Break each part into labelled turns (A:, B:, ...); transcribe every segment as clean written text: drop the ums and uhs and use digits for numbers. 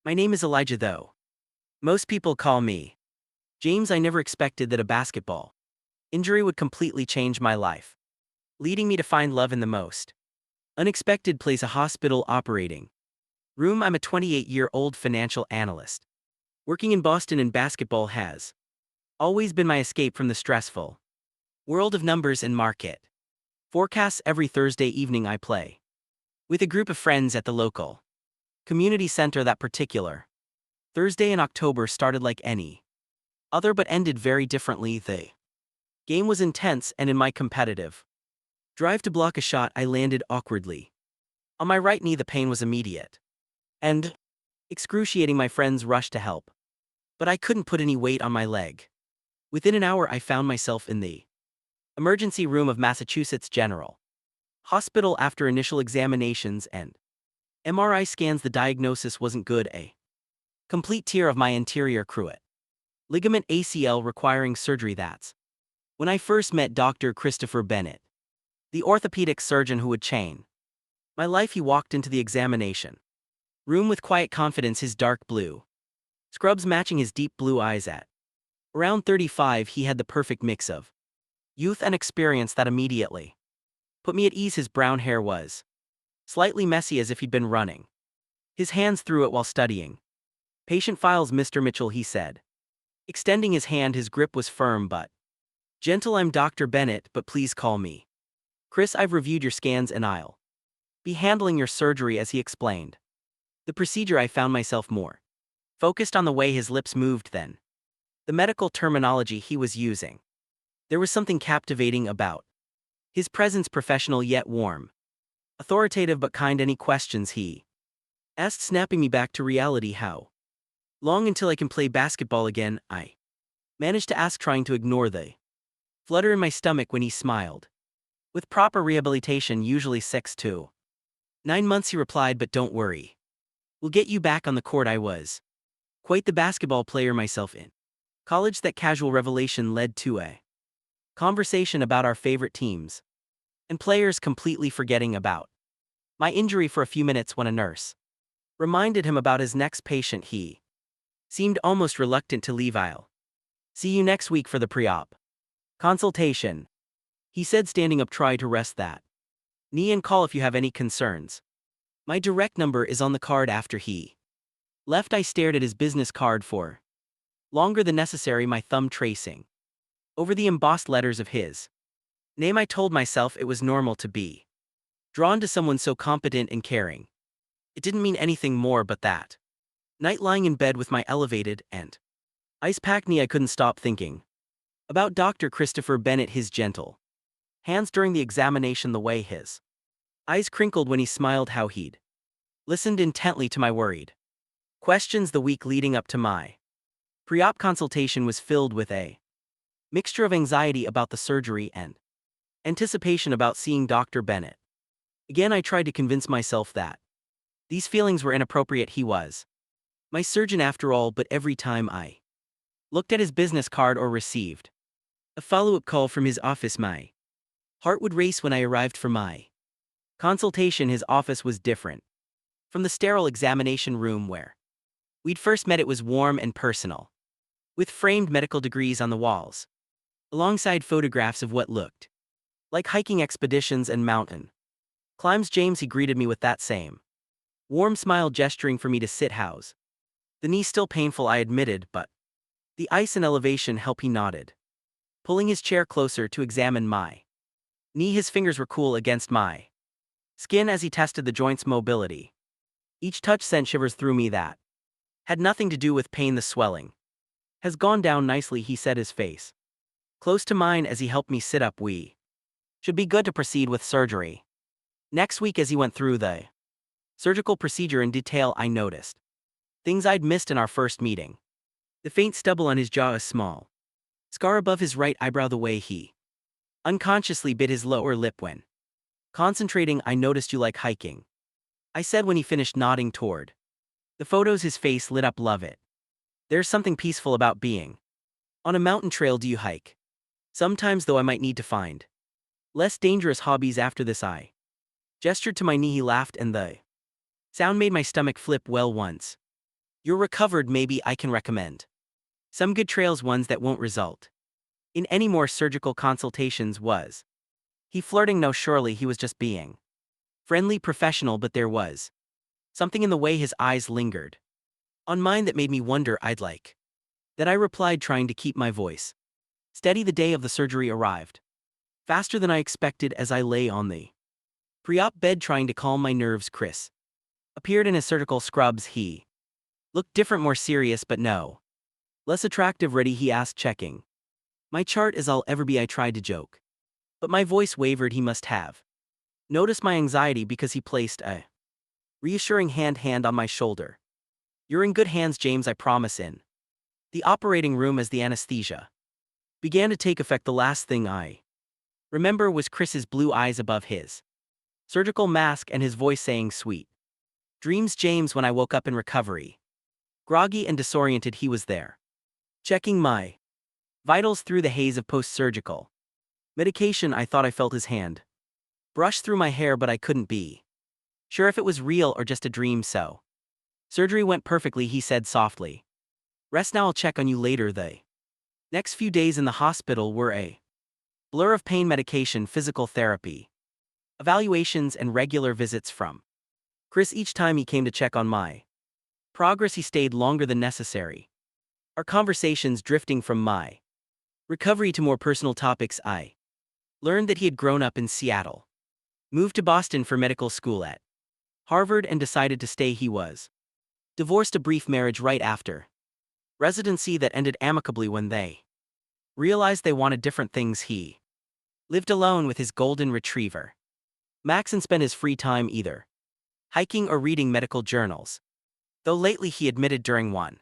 A: My name is Elijah though. Most people call me James. I never expected that a basketball injury would completely change my life, leading me to find love in the most unexpected place, a hospital operating room. I'm a 28-year-old financial analyst working in Boston, and basketball has always been my escape from the stressful world of numbers and market forecasts. Every Thursday evening I play with a group of friends at the local community center. That particular Thursday in October started like any other but ended very differently. The game was intense, and in my competitive drive to block a shot, I landed awkwardly on my right knee. The pain was immediate and excruciating. My friends rushed to help, but I couldn't put any weight on my leg. Within an hour, I found myself in the emergency room of Massachusetts General Hospital. After initial examinations and MRI scans, the diagnosis wasn't good. A complete tear of my anterior cruet ligament ACL requiring surgery. That's when I first met Dr. Christopher Bennett, the orthopedic surgeon who would change my life. He walked into the examination room with quiet confidence, his dark blue scrubs matching his deep blue eyes. At around 35, he had the perfect mix of youth and experience that immediately put me at ease. His brown hair was slightly messy, as if he'd been running his hands through it while studying patient files. "Mr. Mitchell," he said, extending his hand. His grip was firm but gentle. "I'm Dr. Bennett, but please call me Chris. I've reviewed your scans and I'll be handling your surgery." As he explained the procedure, I found myself more focused on the way his lips moved than the medical terminology he was using. There was something captivating about his presence, professional yet warm, authoritative but kind. "Any questions?" he asked, snapping me back to reality. "How long until I can play basketball again?" I managed to ask, trying to ignore the flutter in my stomach. When he smiled, "With proper rehabilitation, usually 6 to 9 months," he replied, "but don't worry. We'll get you back on the court." I was quite the basketball player myself in college. That casual revelation led to a conversation about our favorite teams and players, completely forgetting about my injury for a few minutes. When a nurse reminded him about his next patient, he seemed almost reluctant to leave. "I'll see you next week for the pre-op consultation," he said, standing up. "Try to rest that knee and call if you have any concerns. My direct number is on the card." After he left, I stared at his business card for longer than necessary, my thumb tracing over the embossed letters of his name. I told myself it was normal to be drawn to someone so competent and caring. It didn't mean anything more, but that night, lying in bed with my elevated and ice-packed knee, I couldn't stop thinking about Dr. Christopher Bennett, his gentle hands during the examination, the way his eyes crinkled when he smiled, how he'd listened intently to my worried questions. The week leading up to my pre-op consultation was filled with a mixture of anxiety about the surgery and anticipation about seeing Dr. Bennett again. I tried to convince myself that these feelings were inappropriate. He was my surgeon after all, but every time I looked at his business card or received a follow-up call from his office, my heart would race. When I arrived for my consultation, his office was different from the sterile examination room where we'd first met. It was warm and personal, with framed medical degrees on the walls, alongside photographs of what looked like hiking expeditions and mountain climbs. "James," he greeted me with that same warm smile, gesturing for me to sit. "How's the knee?" "Still painful," I admitted, "but the ice and elevation help." He nodded, pulling his chair closer to examine my knee. His fingers were cool against my skin as he tested the joint's mobility. Each touch sent shivers through me. "That had nothing to do with pain. The swelling has gone down nicely," he said, his face close to mine as he helped me sit up. "We should be good to proceed with surgery next week." As he went through the surgical procedure in detail, I noticed things I'd missed in our first meeting. The faint stubble on his jaw, a small scar above his right eyebrow, the way he unconsciously bit his lower lip when concentrating. "I noticed you like hiking," I said when he finished, nodding toward the photos. His face lit up. "Love it. There's something peaceful about being on a mountain trail." "Do you hike?" "Sometimes, though I might need to find less dangerous hobbies after this." I gestured to my knee. He laughed, and the sound made my stomach flip. "Well, once You're recovered, maybe I can recommend some good trails, ones that won't result in any more surgical consultations. Was he flirting? No, surely he was just being friendly, professional, but there was something in the way his eyes lingered on mine that made me wonder. I'd like that, I replied, trying to keep my voice steady. The day of the surgery arrived faster than I expected. As I lay on the pre-op bed trying to calm my nerves, Chris appeared in his surgical scrubs. He looked different, more serious, but no less attractive. Ready? He asked, checking my chart. As I'll ever be, I tried to joke, but my voice wavered. He must have noticed my anxiety because he placed a reassuring hand on my shoulder. You're in good hands, James, I promise. In the operating room, as the anesthesia began to take effect, the last thing I remember was Chris's blue eyes above his surgical mask and his voice saying, "Sweet dreams, James." When I woke up in recovery, groggy and disoriented, he was there, checking my vitals through the haze of post-surgical medication. I thought I felt his hand brush through my hair, but I couldn't be sure if it was real or just a dream. So, surgery went perfectly, he said softly. Rest now, I'll check on you later. The next few days in the hospital were a blur of pain medication, physical therapy, evaluations, and regular visits from Chris. Each time he came to check on my progress, he stayed longer than necessary, our conversations drifting from my recovery to more personal topics. I learned that he had grown up in Seattle, moved to Boston for medical school at Harvard, and decided to stay. He was divorced, a brief marriage right after residency that ended amicably when they realized they wanted different things. He lived alone with his golden retriever, Max, and spent his free time either hiking or reading medical journals. Though lately, he admitted during one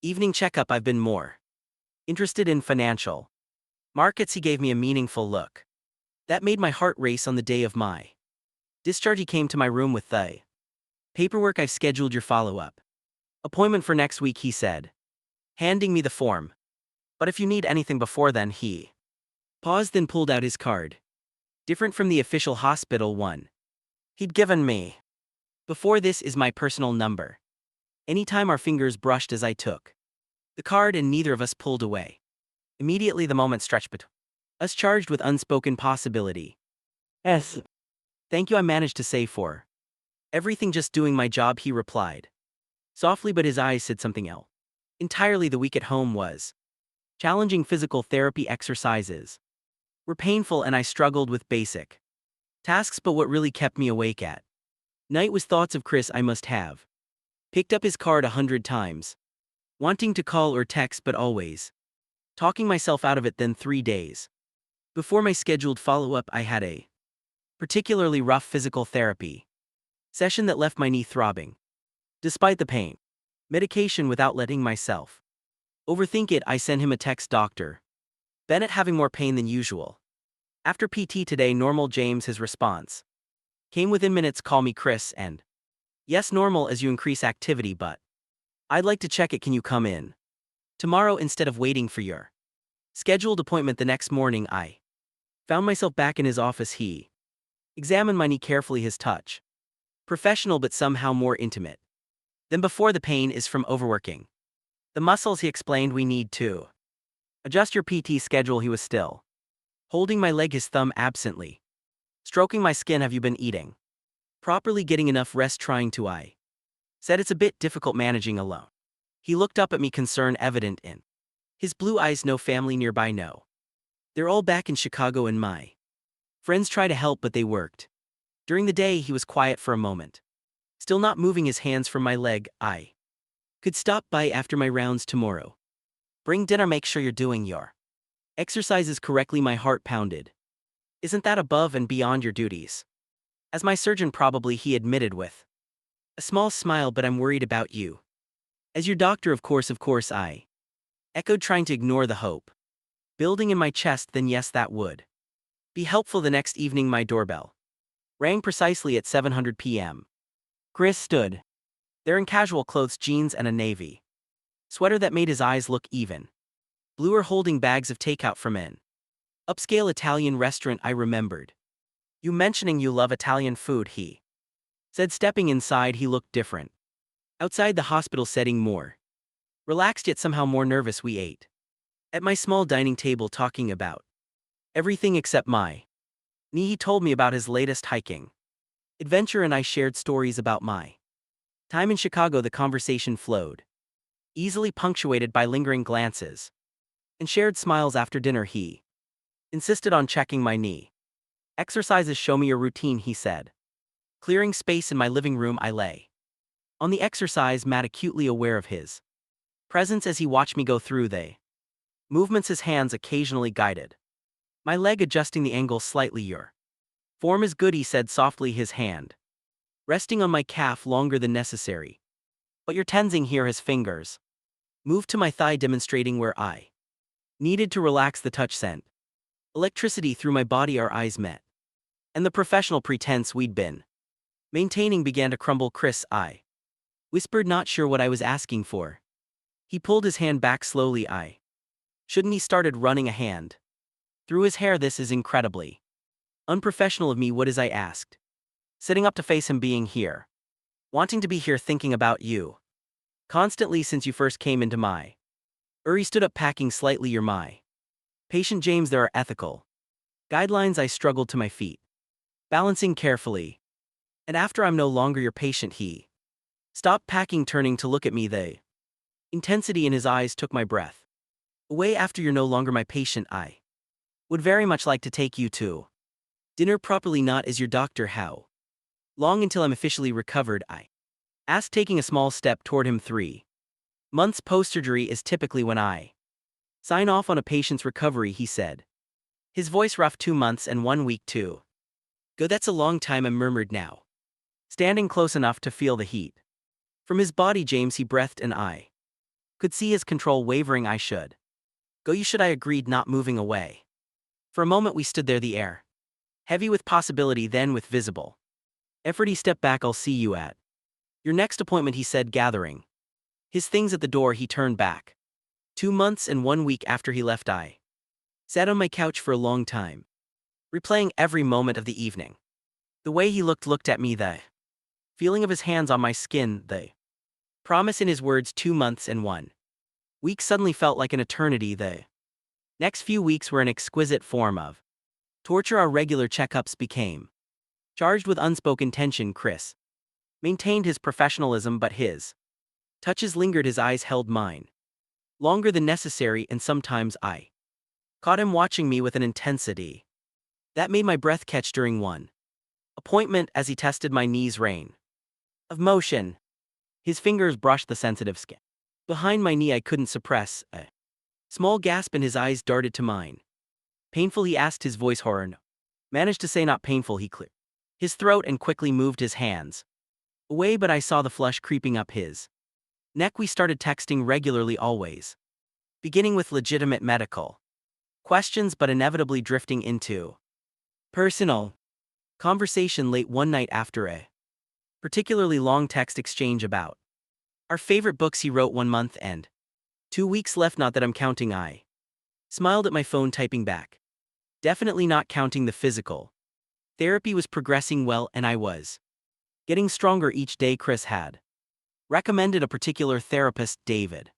A: evening checkup, I've been more interested in financial markets. He gave me a meaningful look that made my heart race. On the day of my discharge, he came to my room with the paperwork. I've scheduled your follow-up appointment for next week, he said, handing me the form. But if you need anything before then, he paused, then pulled out his card, different from the official hospital one he'd given me before. This is my personal number. Anytime. Our fingers brushed as I took the card, and neither of us pulled away immediately. The moment stretched between us, charged with unspoken possibility. Thank you, I managed to say, for everything. Just doing my job, he replied softly, but his eyes said something else entirely. The week at home was challenging. Physical therapy exercises were painful, and I struggled with basic tasks, but what really kept me awake at night was thoughts of Chris. I must have picked up his card 100 times, wanting to call or text, but always talking myself out of it. Then 3 days before my scheduled follow-up, I had a particularly rough physical therapy session that left my knee throbbing despite the pain medication. Without letting myself overthink it, I sent him a text, Dr. Bennett having more pain than usual after PT today. Normal, James. His response came within minutes. Call me Chris. And yes, normal as you increase activity, but I'd like to check it. Can you come in tomorrow instead of waiting for your scheduled appointment? The next morning, I found myself back in his office. He examined my knee carefully, his touch professional but somehow more intimate than before. The pain is from overworking the muscles, he explained. We need to adjust your PT schedule. He was still holding my leg, his thumb absently stroking my skin. Have you been eating properly, getting enough rest? Trying to, I said. It's a bit difficult managing alone. He looked up at me, concern evident in his blue eyes. No family nearby? No. They're all back in Chicago, and my friends try to help, but they worked during the day. He was quiet for a moment, still not moving his hands from my leg. I could stop by after my rounds tomorrow. Bring dinner. Make sure you're doing your exercises correctly. My heart pounded. Isn't that above and beyond your duties as my surgeon? Probably, he admitted with a small smile, but I'm worried about you as your doctor. Of course, I echoed, trying to ignore the hope building in my chest. Then yes, that would be helpful. The next evening, my doorbell rang precisely at 7:00 p.m. Chris stood there in casual clothes, jeans, and a navy sweater that made his eyes look even bluer, holding bags of takeout from an upscale Italian restaurant. I remembered you mentioning you love Italian food, he said. Stepping inside, he looked different Outside the hospital setting more relaxed yet somehow more nervous we ate. At my small dining table talking about everything except my knee. He told me about his latest hiking adventure and I shared stories about my time in Chicago. The conversation flowed, easily punctuated by lingering glances and shared smiles. After dinner he insisted on checking my knee. Exercises, show me your routine, he said. Clearing space in my living room, I lay on the exercise mat, acutely aware of his presence as he watched me go through the movements, his hands occasionally guided my leg, adjusting the angle slightly. Your form is good, he said softly, his hand resting on my calf longer than necessary. But you're tensing here. His fingers moved to my thigh, demonstrating where I needed to relax. The touch sent electricity through my body. Our eyes met, and the professional pretense we'd been maintaining began to crumble. Chris, I whispered, not sure what I was asking for. He pulled his hand back slowly. I shouldn't. He started running a hand through his hair. This is incredibly unprofessional of me. What is? I asked, sitting up to face him. Being here, wanting to be here, thinking about you constantly since you first came into my He stood up, packing slightly. You're my patient, James. There are ethical guidelines. I struggled to my feet, balancing carefully. And after I'm no longer your patient, he stopped packing, turning to look at me. The intensity in his eyes took my breath away. After you're no longer my patient, I would very much like to take you to dinner properly. Not as your doctor. How long until I'm officially recovered? I asked, taking a small step toward him. 3 months post-surgery is typically when I sign off on a patient's recovery, he said, his voice rough. 2 months and 1 week to go. That's a long time, I murmured, now standing close enough to feel the heat from his body. James, he breathed, and I could see his control wavering. I should go. You should, I agreed, not moving away. For a moment we stood there, the air heavy with possibility, then with visible effort. He stepped back. I'll see you at your next appointment, he said, gathering his things at the door. He turned back. 2 months and 1 week after he left, I sat on my couch for a long time, replaying every moment of the evening. The way he looked at me, the feeling of his hands on my skin, the promise in his words. 2 months and 1 week suddenly felt like an eternity. The next few weeks were an exquisite form of torture. Our regular checkups became charged with unspoken tension. Chris maintained his professionalism, but his touches lingered. His eyes held mine longer than necessary, and sometimes I caught him watching me with an intensity that made my breath catch. During one appointment, as he tested my knee's range of motion, his fingers brushed the sensitive skin behind my knee. I couldn't suppress a small gasp, and his eyes darted to mine. Painful, he asked, his voice horror. No. Managed to say not painful. He cleared his throat and quickly moved his hands away, but I saw the flush creeping up his neck. We started texting regularly, always beginning with legitimate medical questions, but inevitably drifting into personal conversation. Late one night, after a particularly long text exchange about our favorite books, he wrote, 1 month and 2 weeks left, not that I'm counting. I smiled at my phone, typing back, definitely not counting the physical. Therapy was progressing well, and I was getting stronger each day. Chris had recommended a particular therapist, David,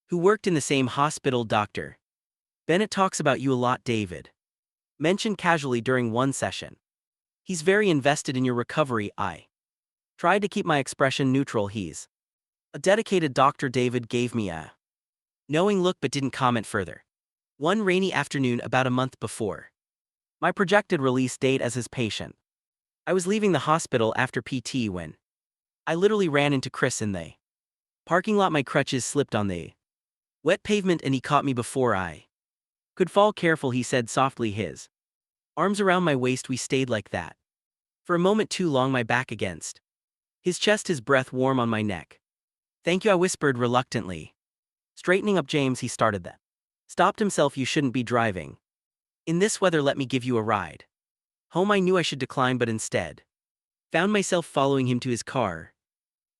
A: who worked in the same hospital. Dr. Bennett talks about you a lot, David mentioned casually during one session. He's very invested in your recovery. I tried to keep my expression neutral. He's a dedicated doctor. David gave me a knowing look but didn't comment further. One rainy afternoon, about a month before my projected release date as his patient, I was leaving the hospital after PT when I literally ran into Chris in the parking lot. My crutches slipped on the wet pavement and he caught me before I could fall. Careful, he said softly, his arms around my waist. We stayed like that for a moment too long, my back against his chest, his breath warm on my neck. Thank you, I whispered reluctantly. Straightening up, James, he started then. Stopped himself. You shouldn't be driving in this weather. Let me give you a ride home. I knew I should decline, but instead found myself following him to his car.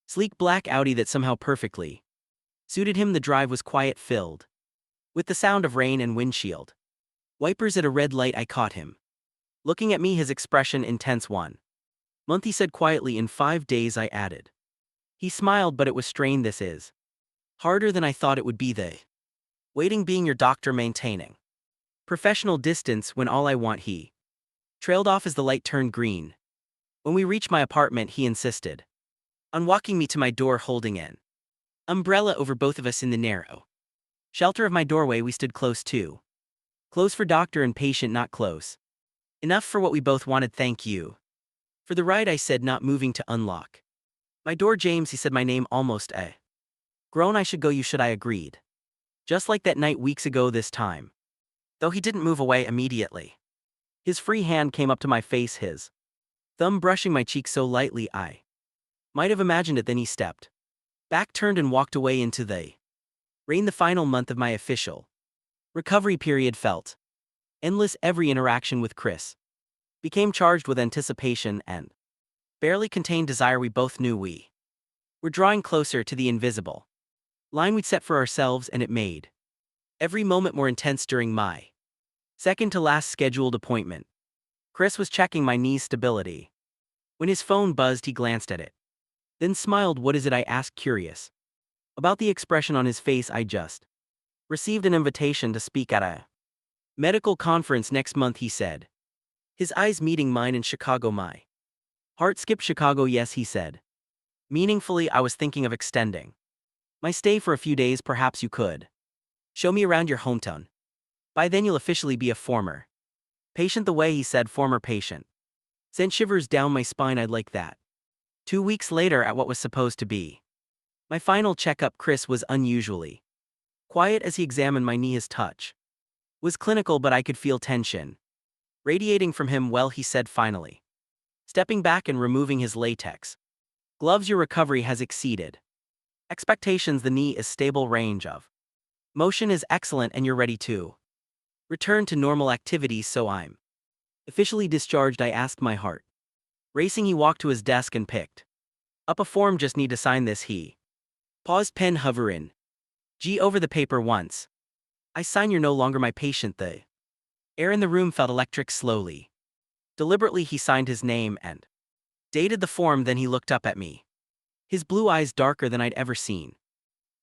A: Sleek black Audi that somehow perfectly suited him. The drive was quiet, filled with the sound of rain and windshield wipers. At a red light, I caught him looking at me, his expression intense. 1 month, he said quietly. In 5 days, I added. He smiled, but it was strained. This is harder than I thought it would be. The waiting, being your doctor, maintaining professional distance when all I want. He trailed off as the light turned green. When we reached my apartment, he insisted on walking me to my door, holding an umbrella over both of us. In the narrow shelter of my doorway, we stood close to close for doctor and patient, not close enough for what we both wanted. Thank you for the ride, I said, not moving to unlock my door. James, he said my name, almost a groan. I should go, you should, I agreed. Just like that night weeks ago this time. Though he didn't move away immediately. His free hand came up to my face, his thumb brushing my cheek so lightly I might have imagined it. Then he stepped back, turned, and walked away into the rain. The final month of my official recovery period felt endless. Every interaction with Chris became charged with anticipation and barely contained desire. We both knew we were drawing closer to the invisible line we'd set for ourselves, and it made every moment more intense. During my second to last scheduled appointment, Chris was checking my knee's stability. When his phone buzzed, he glanced at it, then smiled. What is it? I asked, curious about the expression on his face. I just received an invitation to speak at a medical conference next month, he said, his eyes meeting mine. In Chicago. My heart skipped. Chicago? Yes, he said meaningfully. I was thinking of extending my stay for a few days. Perhaps you could show me around your hometown. By then you'll officially be a former patient. The way he said former patient sent shivers down my spine. I'd like that. 2 weeks later, at what was supposed to be my final checkup, Chris was unusually quiet as he examined my knee. His touch was clinical, but I could feel tension radiating from him. Well, he said finally, stepping back and removing his latex gloves, your recovery has exceeded expectations. The knee is stable, range of motion is excellent, and you're ready to return to normal activities. So I'm officially discharged? I asked, my heart racing. He walked to his desk and picked up a form. Just need to sign this. He paused, pen hovering over the paper. Once I sign, you're no longer my patient. The air in the room felt electric. Slowly, deliberately, he signed his name and dated the form. Then he looked up at me, his blue eyes darker than I'd ever seen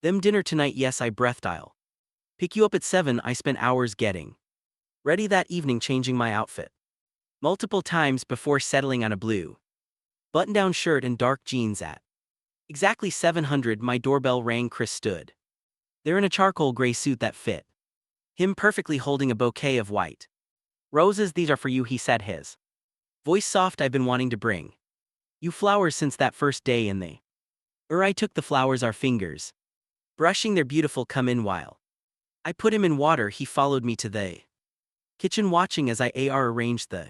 A: them. Dinner tonight? Yes, I breathed. I'll pick you up at 7. I spent hours getting ready that evening, changing my outfit multiple times before settling on a blue button-down shirt and dark jeans. At exactly 700, my doorbell rang. Chris stood there in a charcoal gray suit that fit him perfectly, holding a bouquet of white roses. These are for you, he said, his voice soft. I've been wanting to bring you flowers since that first day in the I took the flowers, our fingers brushing their beautiful come in. While I put him in water, he followed me to the kitchen, watching as I arranged the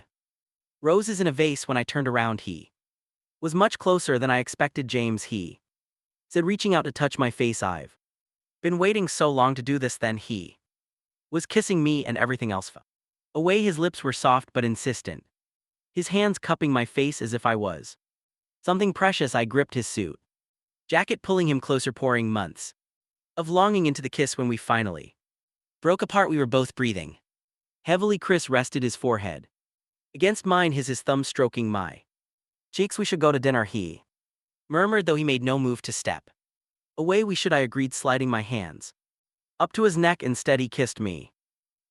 A: roses in a vase. When I turned around, he was much closer than I expected. James, he said, reaching out to touch my face. I've been waiting so long to do this. Then he was kissing me, and everything else fell away. His lips were soft but insistent, his hands cupping my face as if I was something precious. I gripped his suit jacket, pulling him closer, pouring months of longing into the kiss. When we finally broke apart, we were both breathing heavily. Chris rested his forehead against mine, his thumb stroking my cheeks. We should go to dinner, he murmured, though he made no move to step away. We should, I agreed, sliding my hands up to his neck. Instead, he kissed me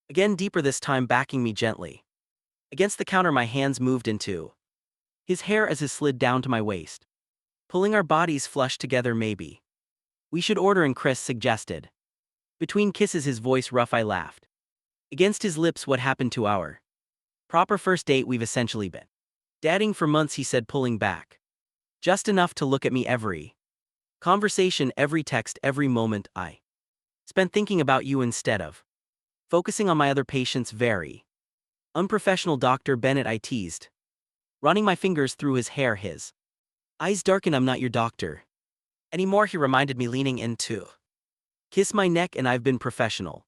A: again, deeper this time, backing me gently against the counter. My hands moved into his hair as he slid down to my waist, pulling our bodies flush together. Maybe we should order in, Chris suggested. Between kisses, his voice rough. I laughed against his lips. What happened to our proper first date? We've essentially been dating for months, he said, pulling back just enough to look at me. Every conversation, every text, every moment I spent thinking about you instead of focusing on my other patients. Very unprofessional, Dr. Bennett, I teased, running my fingers through his hair. His eyes darkened. I'm not your doctor anymore, he reminded me, leaning in to kiss my neck. And I've been professional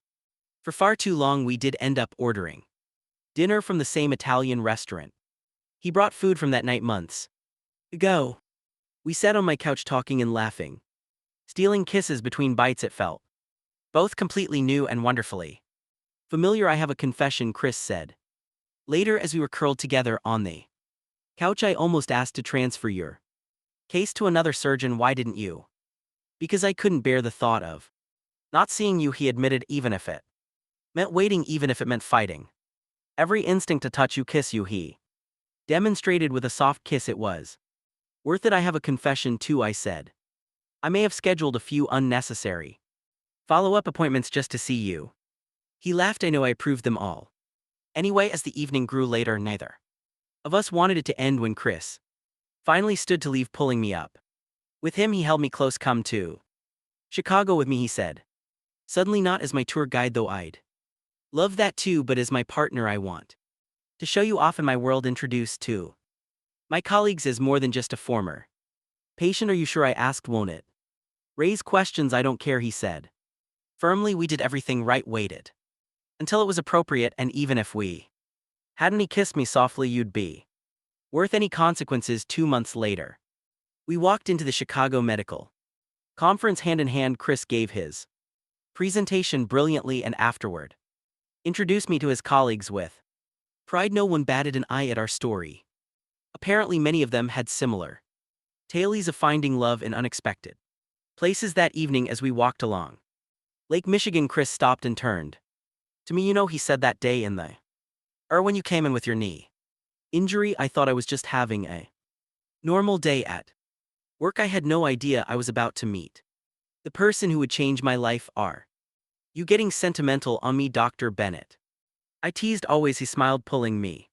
A: for far too long. We did end up ordering dinner from the same Italian restaurant he brought food from that night months ago. We sat on my couch talking and laughing, stealing kisses between bites. It felt both completely new and wonderfully familiar. I have a confession, Chris said later as we were curled together on the couch. I almost asked to transfer your Case to another surgeon, why didn't you? Because I couldn't bear the thought of not seeing you, he admitted, even if it meant waiting, even if it meant fighting. Every instinct to touch you, kiss you, he demonstrated with a soft kiss. It was worth it. I have a confession too, I said. I may have scheduled a few unnecessary follow-up appointments just to see you. He laughed. I know, I approved them all. Anyway, as the evening grew later, neither of us wanted it to end when Chris finally stood to leave, pulling me up with him. He held me close. Come to Chicago with me, he said. Suddenly, not as my tour guide, though I'd love that too, but as my partner. I want to show you off in my world, introduced to my colleagues as more than just a former patient. Are you sure? I asked. Won't it raise questions? I don't care, he said firmly. We did everything right, waited until it was appropriate, and even if we hadn't, he kissed me softly. You'd be worth any consequences. 2 months later, we walked into the Chicago Medical Conference hand in hand. Chris gave his presentation brilliantly and afterward introduced me to his colleagues with pride. No one batted an eye at our story. Apparently many of them had similar tales of finding love in unexpected places. That evening, as we walked along Lake Michigan, Chris stopped and turned to me. You know, he said, that day in the when you came in with your knee injury, I thought I was just having a normal day at work. I had no idea I was about to meet the person who would change my life. Are you getting sentimental on me, Dr. Bennett? I teased. Always, he smiled, pulling me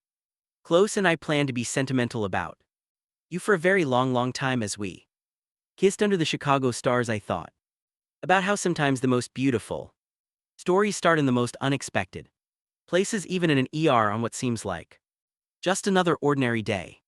A: close. And I plan to be sentimental about you for a very long time. As we kissed under the Chicago stars, I thought about how sometimes the most beautiful stories start in the most unexpected places, even in an ER on what seems like just another ordinary day.